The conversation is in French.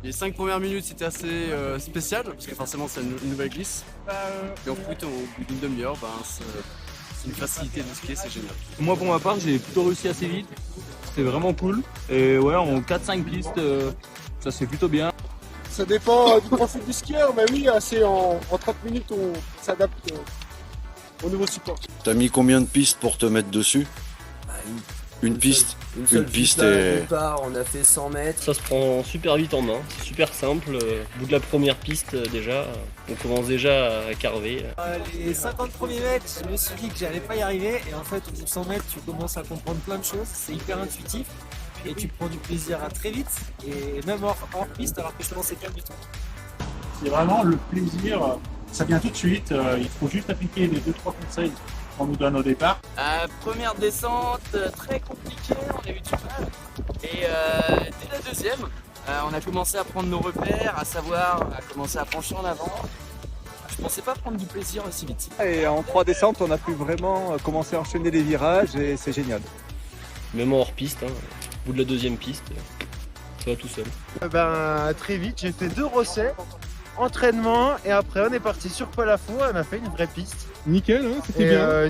Les 5 premières minutes c'était assez spécial parce que forcément c'est une nouvelle glisse. Et ensuite au bout d'une demi-heure, c'est une facilité de skier, c'est génial. Moi pour ma part j'ai plutôt réussi assez vite, c'était vraiment cool. Et ouais, en 4-5 pistes, ça se fait plutôt bien. Ça dépend du profil du skieur, mais oui, en 30 minutes on s'adapte au nouveau support. T'as mis combien de pistes pour te mettre dessus? Une piste. Une piste et... départ, on a fait 100 mètres. Ça se prend super vite en main, c'est super simple. Au bout de la première piste déjà, on commence déjà à carver. Les 50 premiers mètres, je me suis dit que j'allais pas y arriver et en fait au bout de 100 mètres tu commences à comprendre plein de choses, c'est hyper intuitif et tu prends du plaisir à très vite et même hors piste alors que je pensais calme du tout. C'est vraiment le plaisir, ça vient tout de suite, il faut juste appliquer les 2-3 conseils qu'on nous donne au départ. Première descente, très compliquée, on a eu du mal. Et dès la deuxième, on a commencé à prendre nos repères, à commencer à pencher en avant. Je pensais pas prendre du plaisir aussi vite. Et en 3 descentes, on a pu vraiment commencer à enchaîner les virages et c'est génial. Même en hors piste, au bout de la deuxième piste, ça va tout seul. Très vite, j'ai fait 2 recettes, entraînement et après on est parti sur Palafou, on a fait une vraie piste. Nickel, hein, c'était bien.